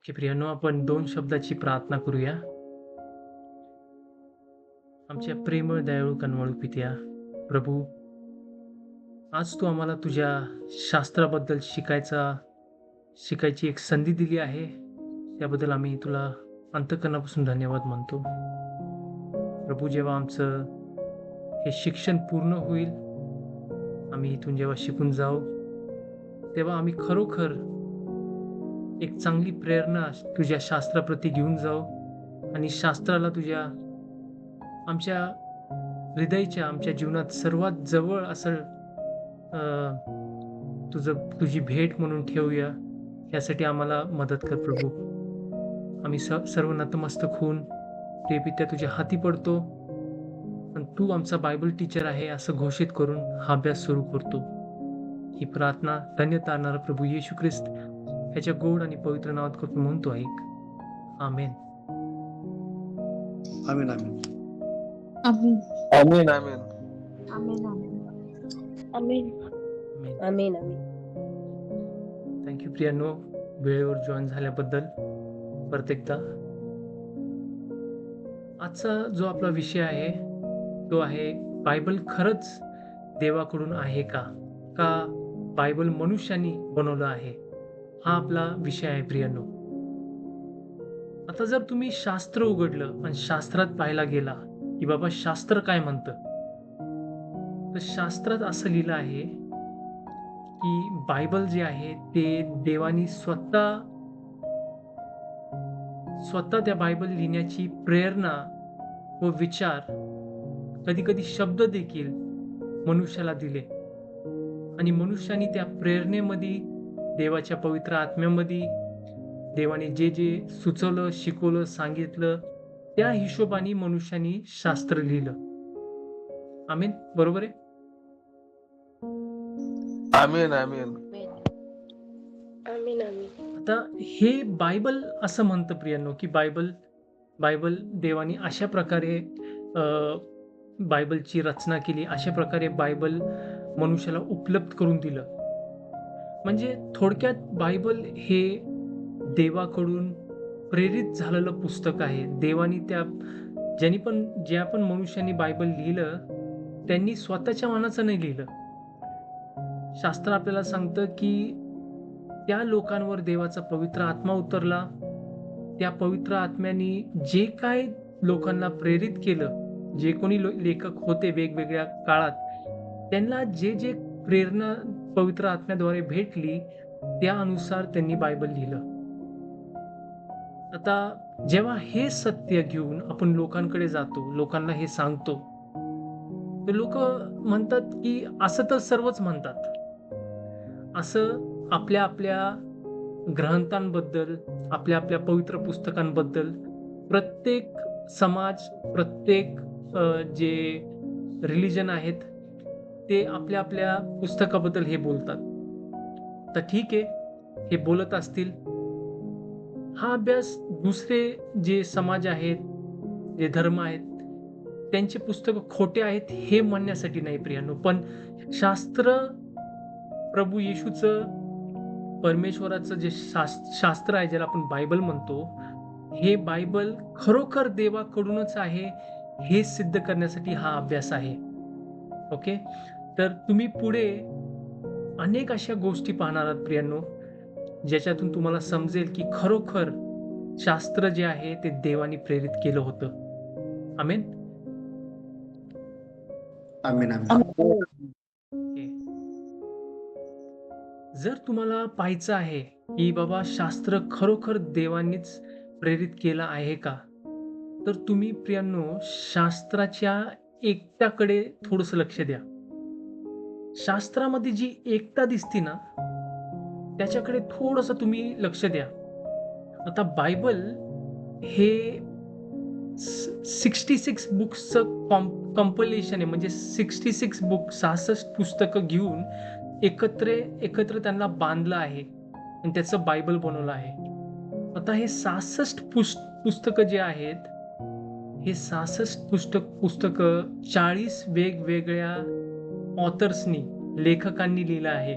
Okay प्रियानो, आपण 2 शब्दाची प्रार्थना करूया. आमच्या प्रेमळ, दयाळू, कनवाळू पित्या, प्रभू, आज तू आम्हाला तुझ्या शास्त्राबद्दल शिकायची एक संधी दिली आहे. त्याबद्दल आम्ही तुला अंतःकरणापासून धन्यवाद म्हणतो. प्रभू, जेव्हा आमचं हे शिक्षण पूर्ण होईल, आम्ही इथून जेव्हा शिकून जाऊ, तेव्हा आम्ही खरोखर एक चांगली प्रेरणा तुझ्या शास्त्राप्रती घेऊन जाऊ आणि शास्त्राला आमच्या हृदयाच्या, आमच्या जीवनात सर्वात जवळ असं तुझी भेट म्हणून ठेवूया. यासाठी आम्हाला मदत कर प्रभू. आम्ही सर्व नतमस्तक होऊन प्रिय पित्या तुझ्या हाती पडतो आणि तू आमचा बायबल टीचर आहे असं घोषित करून हा अभ्यास सुरू करतो. ही प्रार्थना धन्य तारणारा प्रभू येशू ख्रिस्त ह्याच्या गोड आणि पवित्र नावात करतो म्हणतो ऐक. आमेन. आमीन आमीन. आमीन. आमीन आमीन. आमीन. आमीन. आमीन. आमेन. आमीन. आमीन. थँक्यू प्रियानो, वेळेवर जॉईन झाल्याबद्दल परत एकदा. आजचा जो आपला विषय आहे तो आहे, बायबल खरंच देवाकडून आहे का? का बायबल मनुष्याने बनवलं आहे? हा आपला विषय आहे प्रियानो. आता जर तुम्ही शास्त्र उघडलं आणि शास्त्रात पाहायला गेला की बाबा शास्त्र काय म्हणतं, तर शास्त्रात असं लिहिलं आहे की बायबल जे आहे ते देवानी स्वतः त्या बायबल लिहिण्याची प्रेरणा व विचार, कधी कधी शब्द देखील मनुष्याला दिले आणि मनुष्याने त्या प्रेरणेमध्ये, देवाच्या पवित्र आत्म्यामध्ये देवाने जे जे सुचवलं, शिकवलं, सांगितलं, त्या हिशोबाने मनुष्याने शास्त्र लिहिलं. आमीन. बरोबर आहे? आमीन आमीन. आमीन. आमीन. आता हे बायबल असं म्हणतं प्रियांनो की बायबल देवाने अशा प्रकारे बायबलची रचना केली, अशा प्रकारे बायबल मनुष्याला उपलब्ध करून दिलं. म्हणजे थोडक्यात बायबल हे देवाकडून प्रेरित झालेलं पुस्तक आहे. देवानी ज्या पण मनुष्याने बायबल लिहिलं त्यांनी स्वतःच्या मनाचं नाही लिहिलं. शास्त्र आपल्याला सांगतं की त्या लोकांवर देवाचा पवित्र आत्मा उतरला. त्या पवित्र आत्म्याने जे काय लोकांना प्रेरित केलं, जे कोणी लेखक होते वेगवेगळ्या काळात, त्यांना जे जे प्रेरणा पवित्र आत्म्याद्वारे भेटली त्यानुसार त्यांनी बायबल लिहिलं. आता जेव्हा हे सत्य घेऊन आपण लोकांकडे जातो, लोकांना हे सांगतो, तर लोक म्हणतात की असं तर सर्वच म्हणतात. असं आपल्या आपल्या ग्रंथांबद्दल, आपल्या आपल्या पवित्र पुस्तकांबद्दल प्रत्येक समाज, प्रत्येक जे रिलिजन आहेत ते आपल्या आपल्या पुस्तकाबद्दल हे बोलतात. तर ठीक आहे, हे बोलत असतील. हा अभ्यास दुसरे जे समाज आहेत, जे धर्म आहेत, त्यांचे पुस्तक खोटे आहेत हे म्हणण्यासाठी नाही प्रियानो, पण शास्त्र, प्रभू येशूचं, परमेश्वराचं जे शास्त्र आहे, ज्याला आपण बायबल म्हणतो, हे बायबल खरोखर देवाकडूनच आहे हे सिद्ध करण्यासाठी हा अभ्यास आहे. ओके, तर तुम्ही पुढे अनेक अशा गोष्टी पाहणार आहात प्रियांनो, ज्याच्यातून तुम्हाला समजेल की खरोखर शास्त्र जे आहे ते देवाने प्रेरित केलं होतं. आमेन. आमीन आमीन. ओके. जर तुम्हाला पाहायचं आहे की बाबा शास्त्र खरोखर देवानीच प्रेरित केलं आहे का, तर तुम्ही प्रियांनो शास्त्राच्या एकताकडे थोडंसं लक्ष द्या. शास्त्रामध्ये जी एकता दिसते ना, त्याच्याकडे थोडंसं तुम्ही लक्ष द्या. आता बायबल हे 66 बुक्सचं कंपलेशन आहे. म्हणजे 66 बुक, 66 पुस्तकं घेऊन एकत्र त्यांना बांधलं आहे आणि त्याचं बायबल बनवलं आहे. आता हे 66 पुस्तकं जे आहेत, हे 66 पुस्तकं 40 वेगवेगळ्या लेखकांनी लिहिलं आहे.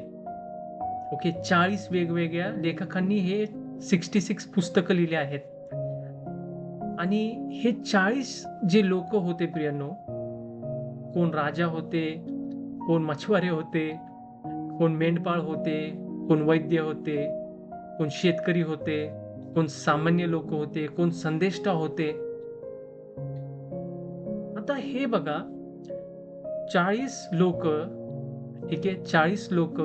ओके, 40 वेगवेगळ्या लेखकांनी हे 66 पुस्तकं लिहिली आहेत. आणि हे 40 जे लोक होते प्रियांनो, कोण राजा होते, कोण मछवारे होते, कोण मेंढपाळ होते, कोण वैद्य होते, कोण शेतकरी होते, कोण सामान्य लोक होते, कोण संदेष्टा होते. आता हे बघा, 40 लोक, ठीक आहे, 40 लोक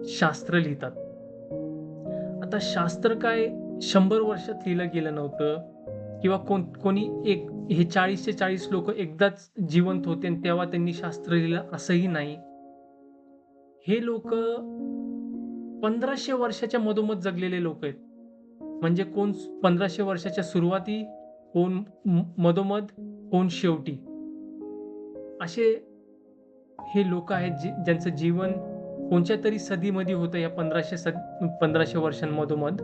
शास्त्र लिहितात. आता शास्त्र काय 100 वर्षात लिहिलं गेलं नव्हतं, किंवा कोणी एक हे 40चे 40 लोक एकदाच जिवंत होते आणि तेव्हा त्यांनी शास्त्र लिहिलं असंही नाही. हे लोक 1500 वर्षाच्या मधोमध जगलेले लोक आहेत. म्हणजे कोण 1500 वर्षाच्या सुरुवाती, कोण मधोमध, कोण शेवटी, असे हे लोक आहेत ज्यांचं जीवन कोणत्या तरी सदीमध्ये होतं या 1500 वर्षांमधोमध.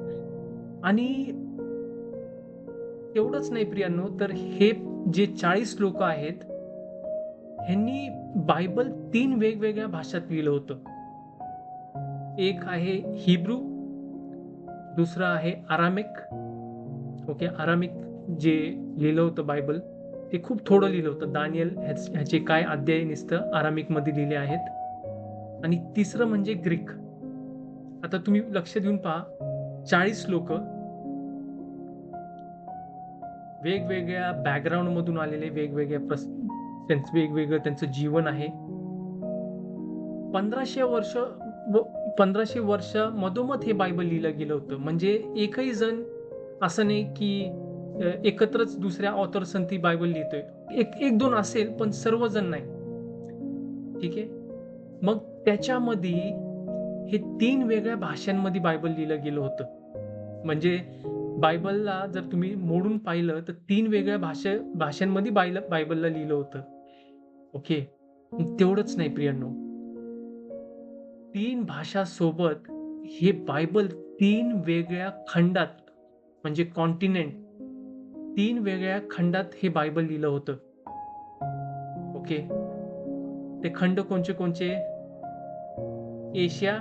आणि तेवढंच नाही प्रियांनो, तर हे जे 40 लोक आहेत ह्यांनी बायबल 3 वेगवेगळ्या भाषात लिहिलं होतं. एक आहे हिब्रू, दुसरं आहे आरामिक. ओके, आरामिक जे लिहिलं होतं बायबल ते खूप थोडं लिहिलं होतं. दानियल ह्याचे काय अध्याय नुसतं आरामिक मध्ये लिहिले आहेत. आणि तिसरं म्हणजे ग्रीक. आता तुम्ही लक्ष देऊन पहा, 40 लोक वेगवेगळ्या बॅकग्राऊंड मधून आलेले, वेगवेगळं त्यांचं जीवन आहे. 1500 वर्ष मधोमध हे बायबल लिहिलं गेलं होतं. म्हणजे एकही जण असं नाही की एकत्रच दुसऱ्या ऑथर्सनी ती बायबल लिहितोय. एक दोन असेल, पण सर्वजण नाही. ठीक आहे. मग त्याच्यामध्ये हे 3 वेगळ्या भाषांमध्ये बायबल लिहिलं गेलं होतं. म्हणजे बायबलला जर तुम्ही मोडून पाहिलं तर 3 वेगळ्या भाषांमध्ये बायबलला लिहिलं होतं. ओके, तेवढंच नाही प्रियांनो, 3 भाषा सोबत हे बायबल 3 वेगळ्या खंडात, म्हणजे कॉन्टिनेंट, 3 वेगळ्या खंडात हे बायबल लिहिलं होतं. ओके, ते खंड कोणचे? एशिया,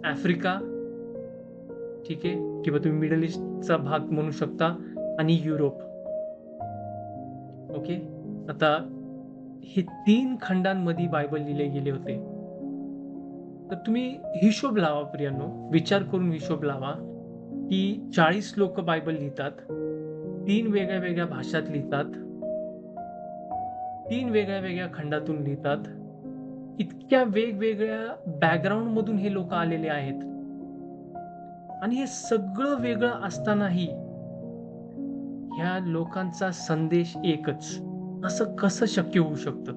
आफ्रिका, ठीक आहे, किंवा तुम्ही मिडल ईस्टचा भाग म्हणू शकता, आणि युरोप. ओके, आता हे 3 खंडांमध्ये बायबल लिहिले गेले होते. तर तुम्ही हिशोब लावा प्रियांनो, विचार करून हिशोब लावा की 40 लोक बायबल लिहितात, 3 वेगळ्या भाषात लिहितात, 3 वेगळ्या खंडातून लिहितात, इतक्या वेगवेगळ्या बॅकग्राऊंड मधून हे लोक आलेले आहेत. आणि हे सगळं वेगळं असतानाही ह्या लोकांचा संदेश एकच. असं कसं शक्य होऊ शकतं?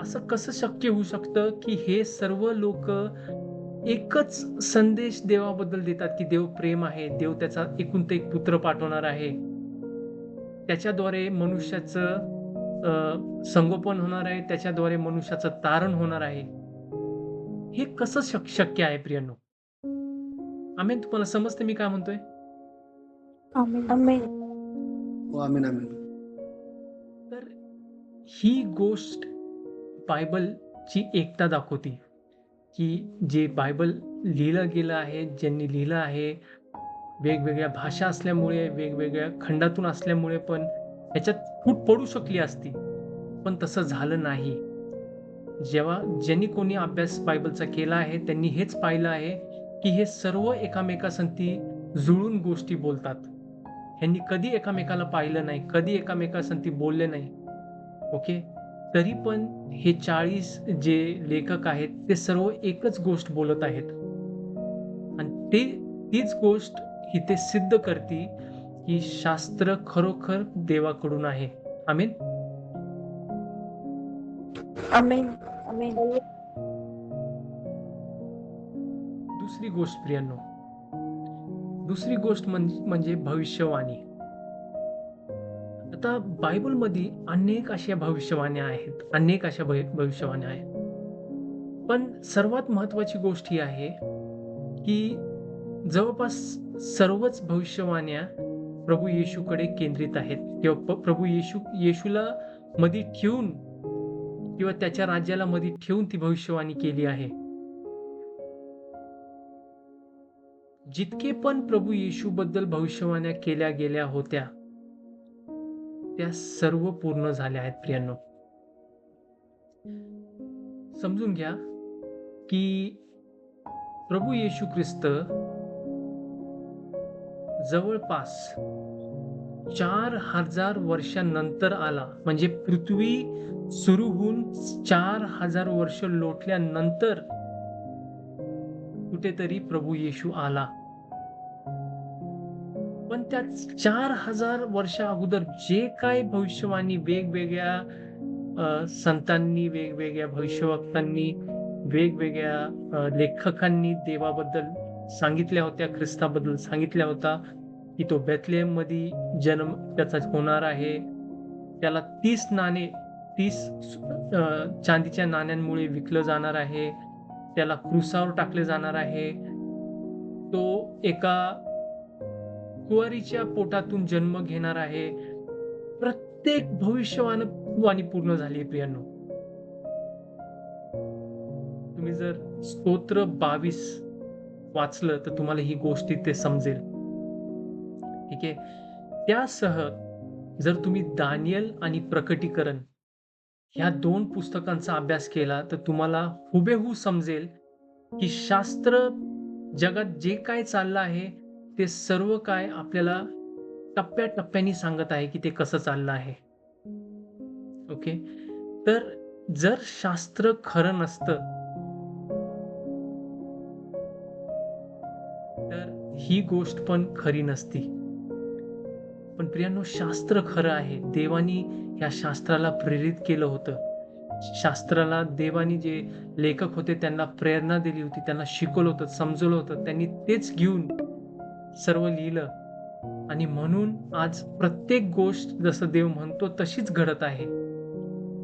असं कसं शक्य होऊ शकतं की हे सर्व लोक एकच संदेश देवाबद्दल देतात की देव प्रेम आहे, देव त्याचा एकुलता एक पुत्र पाठवणार आहे, त्याच्याद्वारे मनुष्याचं संगोपन होणार आहे, त्याच्याद्वारे मनुष्याचं तारण होणार आहे. हे कसं शक्य आहे प्रियांनो? आमेन. तुम्हाला समजते मी काय म्हणतोय? आमेन. आमेन. हो, आमीन आमीन. तर ही गोष्ट बायबलची एकता दाखवते की जे बायबल लिहिलं गेलं आहे, ज्यांनी लिहिलं आहे, वेगवेगळ्या भाषा असल्यामुळे, वेगवेगळ्या खंडातून असल्यामुळे पण ह्याच्यात फूट पडू शकली असती, पण तसं झालं नाही. ज्यांनी कोणी अभ्यास बायबलचा केला आहे त्यांनी हेच पाहिलं आहे की हे सर्व एकामेकांसंगती जुळून गोष्टी बोलतात. ह्यांनी कधी एकामेकाला पाहिलं नाही, कधी एकामेकांसंगती बोलले नाही. ओके, तरी पण हे 40 जे लेखक आहेत ते सर्व एकच गोष्ट बोलत आहेत. आणि तीच गोष्ट इथे सिद्ध करते की शास्त्र खरोखर देवाकडून आहे. आमेन. आमेन. आमेन. दुसरी गोष्ट प्रियांनो, दुसरी गोष्ट म्हणजे भविष्यवाणी. आता बायबलमध्ये अनेक अशा भविष्यवाण्या आहेत, पण सर्वात महत्वाची गोष्ट ही आहे की जवळपास सर्वच भविष्यवाण्या प्रभू येशूकडे केंद्रित आहेत, किंवा प्रभू येशूला मध्ये ठेवून किंवा त्याच्या राज्याला मध्ये ठेवून ती भविष्यवाणी केली आहे. जितके पण प्रभू येशूबद्दल भविष्यवाण्या केल्या गेल्या होत्या त्या सर्व पूर्ण झाल्या आहेत प्रियांनो. समजून घ्या की प्रभू येशू ख्रिस्त जवळपास 4000 वर्षांनंतर आला. म्हणजे पृथ्वी सुरू होऊन 4000 वर्ष लोटल्यानंतर कुठेतरी प्रभू येशू आला. पण त्या 4000 वर्षा अगोदर जे काय भविष्यवाणी वेगवेगळ्या संतांनी, वेगवेगळ्या भविष्यवक्तांनी, वेगवेगळ्या लेखकांनी देवाबद्दल सांगितल्या होत्या, ख्रिस्ताबद्दल सांगितल्या होता की तो बेथलेहेम मध्ये जन्म त्याचा होणार आहे. त्याला 30 नाणे 30 चांदीच्या नाण्यांमुळे विकलं जाणार आहे. त्याला क्रुसावर टाकले जाणार आहे. तो एका कुवारीच्या पोटातून जन्म घेणार आहे. प्रत्येक भविष्यवाणी पूर्ण झाली प्रियांनो. तुम्ही जर स्तोत्र 22 वाचलं तर तुम्हाला ही गोष्ट ते समजेल. ठीक आहे. त्यासह जर तुम्ही दानियल आणि प्रकटीकरण ह्या 2 पुस्तकांचा अभ्यास केला तर तुम्हाला हुबेहूब समजेल की शास्त्र जगात जे काय चाललं आहे ते सर्व काय आपल्याला टप्प्याटप्प्याने सांगत आहे की ते कसं चाललं आहे. ओके. तर जर शास्त्र खरं नसतं तर ही गोष्ट पण खरी नसती. पण प्रियांनो, शास्त्र खरं आहे. देवानी या शास्त्राला प्रेरित केलं होतं. शास्त्राला देवानी जे लेखक होते त्यांना प्रेरणा दिली होती, त्यांना शिकवलं होतं, समजवलं होतं. त्यांनी तेच घेऊन सर्व लिहिलं आणि म्हणून आज प्रत्येक गोष्ट जसं देव म्हणतो तशीच घडत आहे.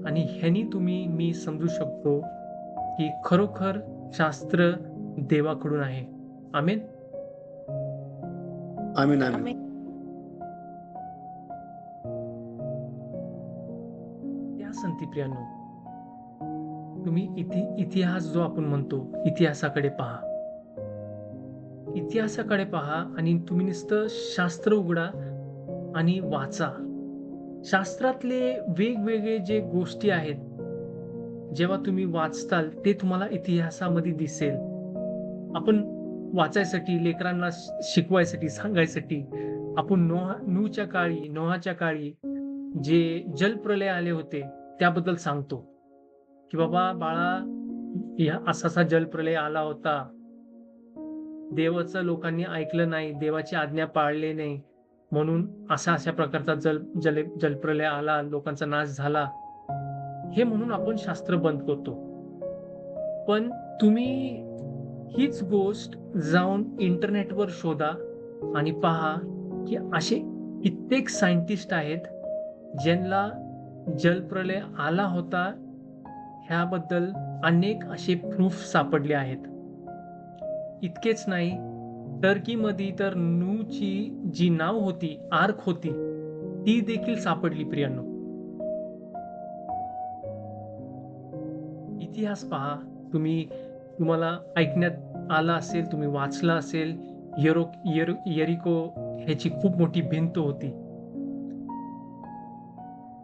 आणि ह्यानी मी समजू शकतो की खरोखर शास्त्र देवाकडून आहे. आमेन. आमीन आमीन. आमेन. त्यासाठी प्रियांनो, तुम्ही इतिहास जो आपण म्हणतो इतिहासाकडे पहा. इतिहासाकडे पहा आणि तुम्ही नुसतं शास्त्र उघडा आणि वाचा. शास्त्रातले वेगवेगळे जे गोष्टी आहेत जेव्हा तुम्ही वाचताल ते तुम्हाला इतिहासामध्ये दिसेल. आपण वाचायसाठी, लेकरांना शिकवायसाठी, सांगायसाठी आपण नोहाच्या काळी जे जलप्रलय आले होते त्याबद्दल सांगतो की बाबा बाळा, या असा जलप्रलय आला होता. देवाचं लोकांनी ऐकलं नाही, देवाची आज्ञा पाळले नाही, म्हणून अशा प्रकारचा जलप्रलय आला, लोकांचा नाश झाला. हे म्हणून आपण शास्त्र बंद करतो. पण तुम्ही हीच गोष्ट जाऊन इंटरनेटवर शोधा आणि पहा की असे कित्येक सायंटिस्ट आहेत ज्यांना जलप्रलय आला होता ह्याबद्दल अनेक असे प्रूफ सापडले आहेत. इतकेच नाही, टर्कीमध्ये तर नूची जी नाव होती, आर्क होती, ती देखील सापडली प्रियांनो. इतिहास पहा. तुम्हाला ऐकण्यात आला असेल, तुम्ही वाचला असेल, यरिको ह्याची खूप मोठी भिंत होती.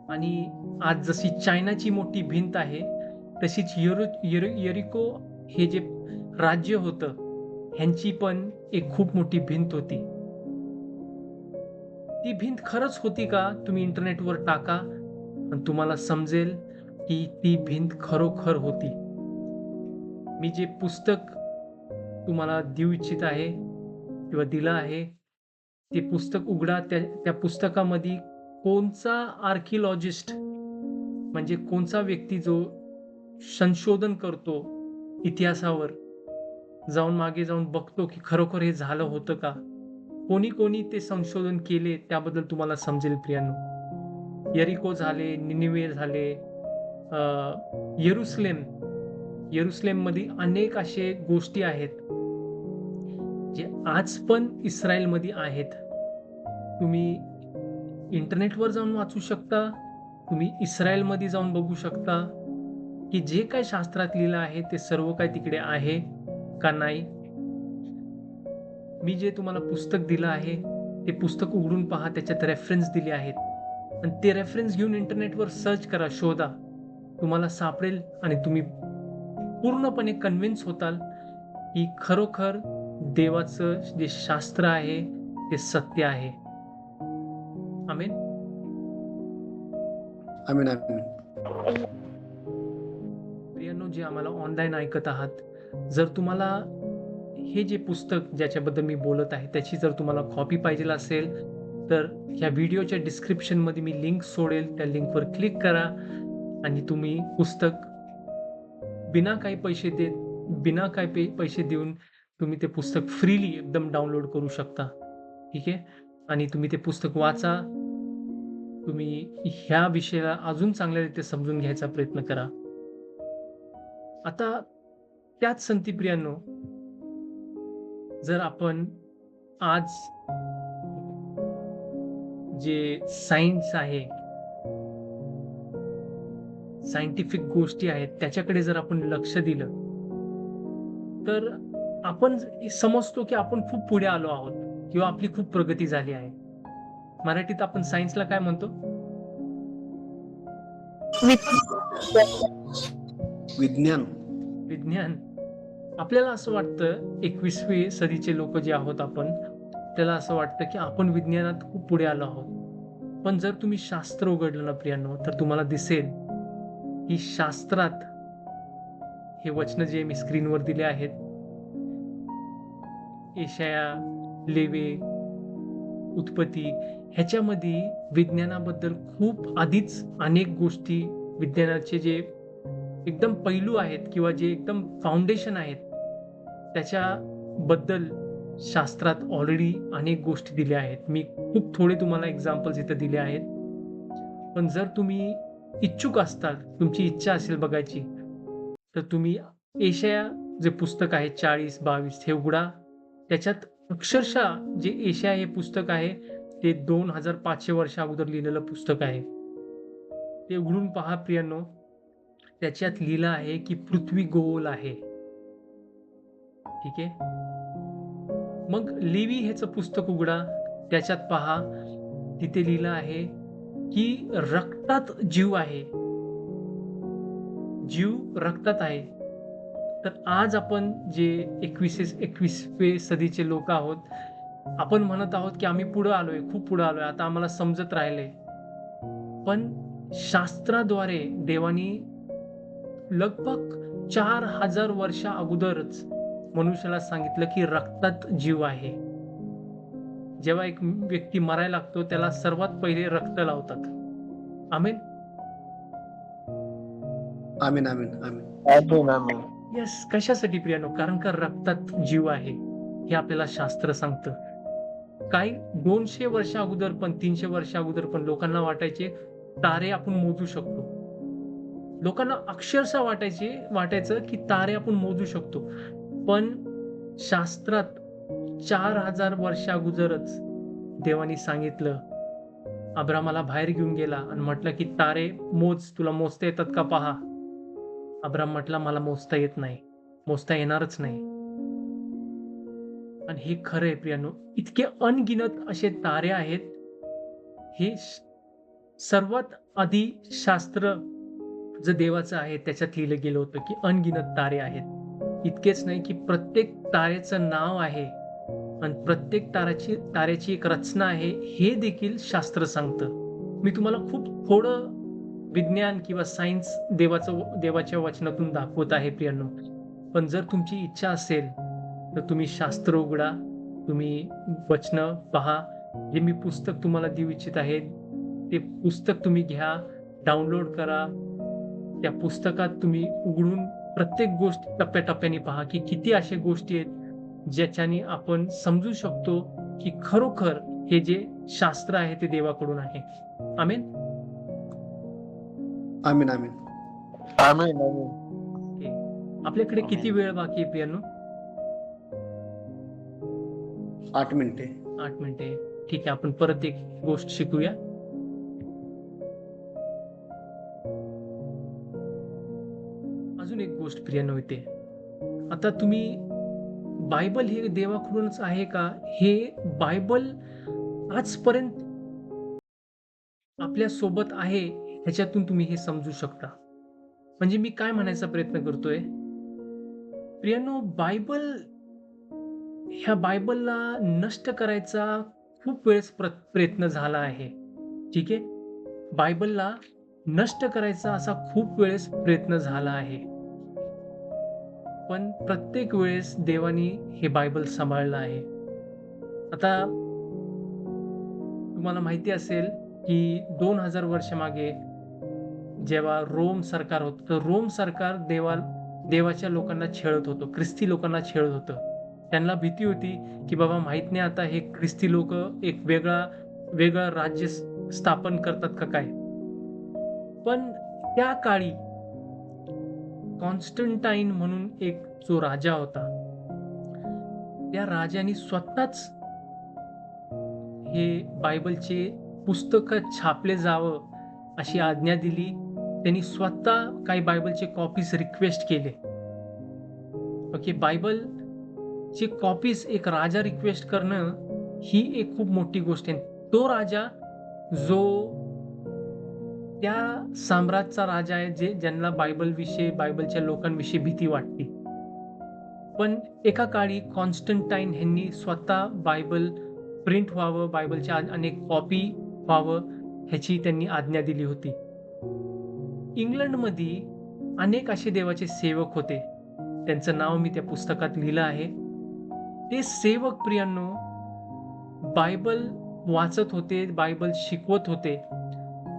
आणि आज जशी चायनाची मोठी भिंत आहे तशीच यरिको हे जे राज्य होतं ह्यांची पण एक खूप मोठी भिंत होती. ती भिंत खरंच होती का? तुम्ही इंटरनेटवर टाका आणि तुम्हाला समजेल की ती भिंत खरोखर होती. मी जे पुस्तक तुम्हाला देऊ इच्छित आहे किंवा दिलं आहे ते पुस्तक उघडा. त्या पुस्तकामध्ये कोणचा आर्किओलॉजिस्ट म्हणजे कोणचा व्यक्ती जो संशोधन करतो इतिहासावर, जाऊन मागे जाऊन बघतो की खरोखर हे झालं होतं का, कोणी ते संशोधन केले त्याबद्दल तुम्हाला समजेल प्रियांनो. यरिको झाले, निनिवे झाले, यरुसलेम मध्ये अनेक असे गोष्टी आहेत जे आज पण इस्रायल मध्ये आहेत. तुम्ही इंटरनेटवर जाऊन वाचू शकता, तुम्ही इस्रायल मध्ये जाऊन बघू शकता की जे काय शास्त्रात लिहिलं आहे ते सर्व काय तिकडे आहे का नाही. मी जे तुम्हाला पुस्तक दिलं आहे ते पुस्तक उघडून पहा, त्याच्यात रेफरन्स दिले आहेत आणि ते रेफरन्स घेऊन इंटरनेटवर सर्च करा, शोधा. तुम्हाला सापडेल आणि तुम्ही पूर्णपणे कन्व्हिन्स होताल की खरोखर देवाचं जे शास्त्र आहे ते सत्य आहे. आमेन. आमीन आमीन. प्रियांनो, जे आम्हाला ऑनलाईन ऐकत आहात, जर तुम्हाला हे जे पुस्तक ज्याच्याबद्दल मी बोलत आहे त्याची जर तुम्हाला कॉपी पाहिजे असेल तर ह्या व्हिडिओच्या डिस्क्रिप्शनमध्ये मी लिंक सोडेल, त्या लिंकवर क्लिक करा आणि तुम्ही पुस्तक बिना काही पैसे देऊन तुम्ही ते पुस्तक फ्रीली एकदम डाउनलोड करू शकता. ठीक आहे. आणि तुम्ही ते पुस्तक वाचा. तुम्ही ह्या विषयाला अजून चांगल्या रीते समजून घ्यायचा प्रयत्न करा. आता त्याच संगती प्रियांनो, जर आपण आज जे सायन्स आहे, सायंटिफिक गोष्टी आहेत त्याच्याकडे जर आपण लक्ष दिलं तर आपण समजतो की आपण खूप पुढे आलो आहोत किंवा आपली खूप प्रगती झाली आहे. मराठीत आपण सायन्सला काय म्हणतो? विज्ञान. विज्ञान. आपल्याला असं वाटतं 21वी सदीचे लोक जे आहोत आपण, त्याला असं वाटतं की आपण विज्ञानात खूप पुढे आलो आहोत. पण जर तुम्ही शास्त्र उघडलं ना प्रियांनो, तर तुम्हाला दिसेल की शास्त्रात हे वचन जे मी स्क्रीनवर दिले आहेत, यशाया, लेवे, उत्पत्ती, ह्याच्यामध्ये विज्ञानाबद्दल खूप आधीच अनेक गोष्टी, विज्ञानाचे जे एकदम पैलू आहेत किंवा जे एकदम फाउंडेशन आहेत त्याच्याबद्दल शास्त्रात ऑलरेडी अनेक गोष्टी दिल्या आहेत. मी खूप थोडे तुम्हाला एक्झाम्पल्स इथे दिले आहेत. पण जर तुम्ही इच्छुक असताल, तुमची इच्छा असेल बघायची, तर तुम्ही यशाया जे पुस्तक आहे 40-22 हे उघडा. त्याच्यात अक्षरशः जे यशाया हे पुस्तक आहे ते 2500 वर्षा अगोदर लिहिलेलं पुस्तक आहे. ते उघडून पहा प्रियांनो. त्याच्यात लिहिलं आहे की पृथ्वी गोल आहे. ठीक आहे. मग लेवी हेच पुस्तक उघडा, त्याच्यात पहा, तिथे लिहिलं आहे की रक्तात जीव आहे. जीव रक्तात आहे. तर आज आपण जे 21वे सदीचे लोक आहोत, आपण म्हणत आहोत की आम्ही पुढे आलोय, खूप पुढे आलोय, आता आम्हाला समजत राहिलंय. पण शास्त्राद्वारे देवानी लगभग 4000 वर्षा अगोदरच मनुष्याला सांगितलं की रक्तात जीव आहे. जेव्हा एक व्यक्ती मरायला लागतो त्याला सर्वात पहिले रक्त लावतात. आमेन. आमीन आमीन आमीन. आमीन आमीन. यस. कशासाठी प्रियानो? कारण का रक्तात जीव आहे हे आपल्याला शास्त्र सांगतं. काही 200 वर्षा अगोदर पण, 300 वर्षा अगोदर पण लोकांना वाटायचे तारे आपण मोजू शकतो. लोकांना अक्षरशः वाटायचं की तारे आपण मोजू शकतो. पण शास्त्रात 4000 वर्षा अगोदरच देवानी सांगितलं, अब्रामाला बाहेर घेऊन गेला आणि म्हटलं की तारे मोज, तुला मोजता येतात का पहा. अब्राम म्हटला, मला मोजता येत नाही, मोजता येणारच नाही. आणि हे खरं आहे प्रियांनो, इतके अनगिनत असे तारे आहेत. हे सर्वात आधी शास्त्र जे देवाचं आहे त्याच्यात लिहिलं गेलं होतं की अनगिनत तारे आहेत. इतकेच नाही की प्रत्येक तारेचं नाव आहे आणि प्रत्येक ताऱ्याची एक रचना आहे, हे देखील शास्त्र सांगतं. मी तुम्हाला खूप थोडं विज्ञान किंवा सायन्स देवाच्या वचनातून दाखवत आहे प्रियांनो. पण जर तुमची इच्छा असेल तर तुम्ही शास्त्र उघडा, तुम्ही वचनं पहा. जे मी पुस्तक तुम्हाला देऊ इच्छित आहे ते पुस्तक तुम्ही घ्या, डाउनलोड करा. त्या पुस्तकात तुम्ही उघडून प्रत्येक गोष्ट टप्प्याटप्प्याने पहा की किती अशा गोष्टी आहेत ज्याच्याने आपण समजू शकतो की खरोखर हे जे शास्त्र आहे ते देवाकडून आहे. आमेन. आमीन आमीन. आमीन आमीन. ओके. आपल्याकडे किती वेळ बाकी आहे प्रियांनो? 8 मिनिटे. 8 मिनिटे. ठीक आहे. आपण परत एक गोष्ट शिकूया. अजून एक गोष्ट प्रियांनो इथे. आता तुम्ही बायबल हे देवाकडूनच आहे का? हे बायबल आजपर्यंत आपल्या सोबत आहे, ह्याच्यातून तुम्ही हे समजू शकता. म्हणजे मी काय म्हणायचा प्रयत्न करतोय, प्रियानो, ह्या बायबलला नष्ट करायचा खूप वेळेस प्रयत्न झाला आहे. ठीक आहे. बायबलला नष्ट करायचा असा खूप वेळेस प्रयत्न झाला आहे. पण प्रत्येक वेळेस देवाने हे बायबल सांभाळलं आहे. आता तुम्हाला माहिती असेल की 2000 वर्ष मागे जेव्हा रोम सरकार होतं, तर रोम सरकार देवाच्या लोकांना छळत होतं, ख्रिस्ती लोकांना छळत होतं. त्यांना भीती होती की बाबा माहित नाही आता हे ख्रिस्ती लोक एक वेगळं राज्य स्थापन करतात का काय. पण त्या काळी कॉन्स्टंटाईन म्हणून एक जो राजा होता, त्या राजाने स्वतःच हे बायबलचे पुस्तक छापले जावं अशी आज्ञा दिली. त्यांनी स्वतः काही बायबलचे कॉपीज रिक्वेस्ट केले. ओके. बायबलचे कॉपीज एक राजा रिक्वेस्ट करणं ही एक खूप मोठी गोष्ट आहे. तो राजा जो त्या साम्राज्याचा राजा आहे, ज्यांना बायबलच्या लोकांविषयी भीती वाटते. पण एका काळी कॉन्स्टंटाईन ह्यांनी स्वतः बायबल प्रिंट व्हावं, बायबलच्या अनेक कॉपी व्हावं ह्याची त्यांनी आज्ञा दिली होती. इंग्लंडमध्ये अनेक असे देवाचे सेवक होते. त्यांचं नाव मी त्या पुस्तकात लिहिलं आहे. ते सेवक प्रियांनो बायबल वाचत होते, बायबल शिकवत होते,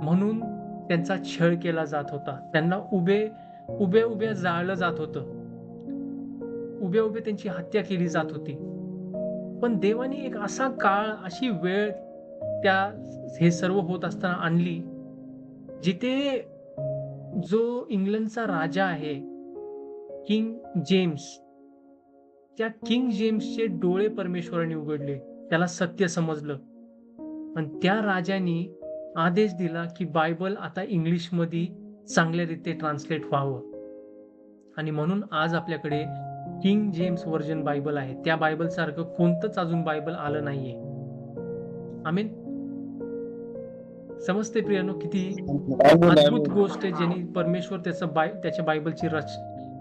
म्हणून त्यांचा छळ केला जात होता. त्यांना उभ्या जाळलं जात होतं. उभ्या त्यांची हत्या केली जात होती. पण देवाने एक असा काळ, अशी वेळ हे सर्व होत असताना आणली, जिथे जो इंग्लंडचा राजा आहे, किंग जेम्स, त्या किंग जेम्सचे डोळे परमेश्वराने उघडले. त्याला सत्य समजलं आणि त्या राजाने आदेश दिला की बायबल आता इंग्लिशमध्ये चांगल्या रीते ट्रान्सलेट व्हावं. आणि म्हणून आज आपल्याकडे किंग जेम्स व्हर्जन बायबल आहे. त्या बायबल सारखं कोणतंच अजून बायबल आलं नाहीये. आमीन. समजते प्रियानो, किती अद्भुत गोष्ट आहे, ज्यांनी परमेश्वर त्याच्या बायबलची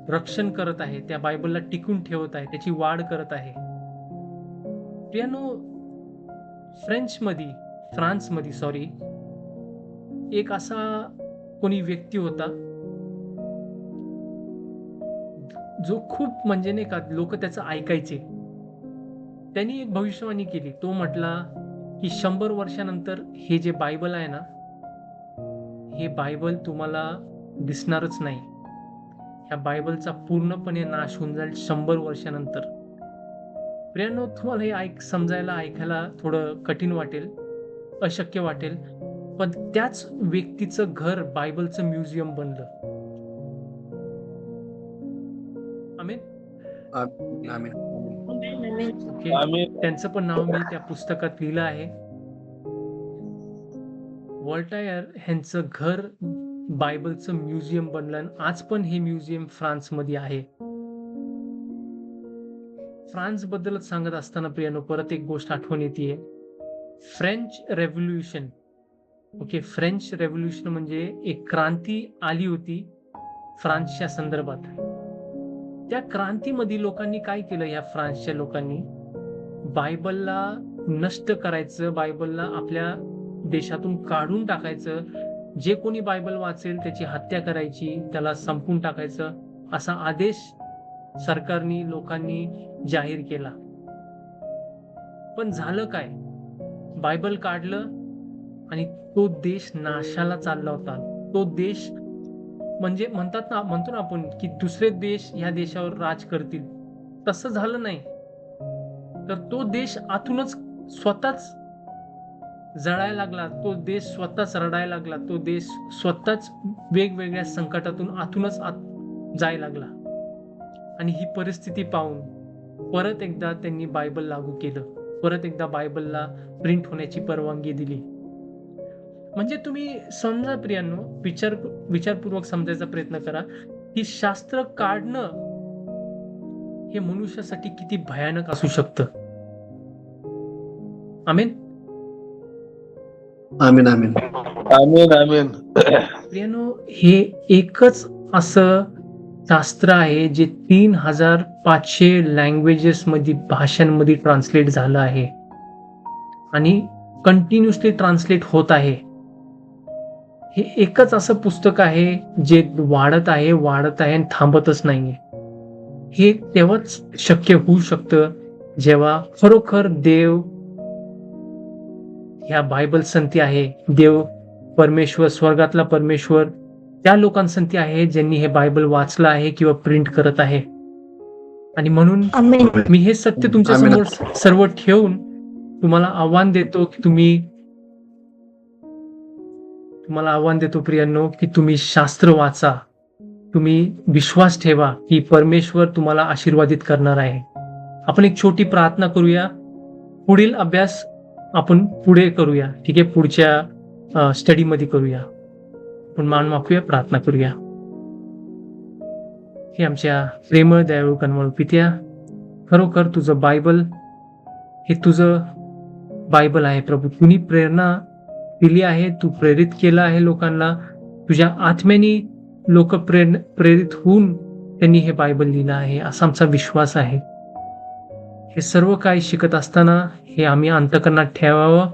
रक्षण करत आहे, त्या बायबलला टिकून ठेवत आहे, त्याची वाढ करत आहे. प्रियानो, फ्रान्समध्ये एक असा कोणी व्यक्ती होता जो खूप म्हणजे नाही का लोक त्याचं ऐकायचे. त्यांनी एक भविष्यवाणी केली. तो म्हटला की 100 वर्षानंतर हे जे बायबल आहे ना, हे बायबल तुम्हाला दिसणारच नाही. ह्या बायबलचा पूर्णपणे नाश होऊन जाईल 100 वर्षानंतर. प्रियांनो, तुम्हाला हे ऐकायला थोडं कठीण वाटेल, अशक्य वाटेल, पण त्याच व्यक्तीचं घर बायबलचं म्युझियम बनलं. आमीन. आमीन. आमीन. ओके. आमीन. त्यांचं पण नाव मी त्या पुस्तकात लिहिलं आहे. व्हॉल्टायर ह्यांचं घर बायबलचं म्युझियम बनलं आणि आज पण हे म्युझियम फ्रान्समध्ये आहे. फ्रान्स बद्दलच सांगत असताना प्रियानो परत एक गोष्ट आठवण येते. French revolution. Okay. French revolution म्हणजे एक क्रांती आली होती फ्रान्सच्या संदर्भात. त्या क्रांतीमध्ये लोकांनी काय केलं, या फ्रान्सच्या लोकांनी बायबलला नष्ट करायचं, बायबलला आपल्या देशातून काढून टाकायचं. जे कोणी बायबल वाचेल त्याची हत्या करायची, त्याला संपवून टाकायचं, असा आदेश सरकारनी लोकांनी जाहीर केला. पण झालं काय, बायबल काढलं आणि तो देश नाशाला चालला होता. तो देश म्हणजे म्हणतो ना आपण की दुसरे देश ह्या देशावर राज करतील, तसं झालं नाही. तर तो देश आतूनच स्वतःच जळायला लागला, तो देश स्वतःच रडायला लागला, तो देश स्वतःच वेगवेगळ्या संकटातून आतूनच जायला लागला. आणि ही परिस्थिती पाहून परत एकदा त्यांनी बायबल लागू केलं. परत एकदा बायबलला प्रिंट होण्याची परवानगी दिली. म्हणजे तुम्ही समजा प्रियांनो, विचारपूर्वक समजायचा प्रयत्न करा की शास्त्र काढणं हे मनुष्यासाठी किती भयानक असू शकतं. आमेन. आमीन आमीन. आमीन आमीन. प्रियानो, हे एकच असं शास्त्र आहे जे 3500 लँग्वेजेस मध्ये, भाषांमध्ये ट्रान्सलेट झालं आहे आणि कंटिन्युअसली ट्रान्सलेट होत आहे. हे एकच असं पुस्तक आहे जे वाढत आहे आणि थांबतच नाहीये. हे तेव्हाच शक्य होऊ शकतं जेव्हा खरोखर देव, ह्या बायबल संती आहे, देव परमेश्वर, स्वर्गातला परमेश्वर त्या लोकांसंती आहे ज्यांनी हे बायबल वाचलं आहे किंवा प्रिंट करत आहे. आणि म्हणून आमेन. मी हे सत्य तुमच्या समोर सर्व ठेवून तुम्हाला आव्हान देतो की तुम्हाला आव्हान देतो प्रियांनो, की तुम्ही शास्त्र वाचा, तुम्ही विश्वास ठेवा की परमेश्वर तुम्हाला आशीर्वादित करणार आहे. आपण एक छोटी प्रार्थना करूया. पुढील अभ्यास आपण पुढे करूया. ठीक आहे, पुढच्या स्टडीमध्ये करूया. आपण मान वाकूया, प्रार्थना करूया. हे आमच्या प्रेमळ दयाळू कन्वळ पित्या, खरोखर तुझं बायबल हे तुझं बायबल आहे प्रभू. तुम्ही प्रेरणा दिली आहे, तू प्रेरित केलं आहे लोकांना. तुझ्या आत्म्याने लोक प्रेरित होऊन त्यांनी हे बायबल लिहिलं आहे, असा आमचा विश्वास आहे. हे सर्व काही शिकत असताना हे आम्ही अंतःकरणात ठेवावं,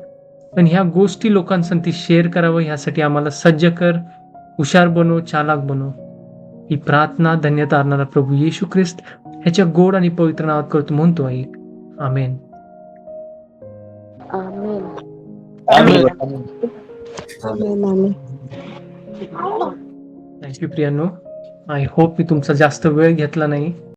पण ह्या गोष्टी लोकांसाठी शेअर करावं, ह्यासाठी आम्हाला सज्ज कर, हुशार बनव, चालाक बनव. ही प्रार्थना धन्यता आणणारा प्रभू येशू ख्रिस्त ह्याच्या गोड आणि पवित्र नावात करतो म्हणतो आहे. आमेन. आमेन. आमीन. आमेन. आमेन. थँक्यू प्रियांनो. आय होप मी तुमचा जास्त वेळ घेतला नाही.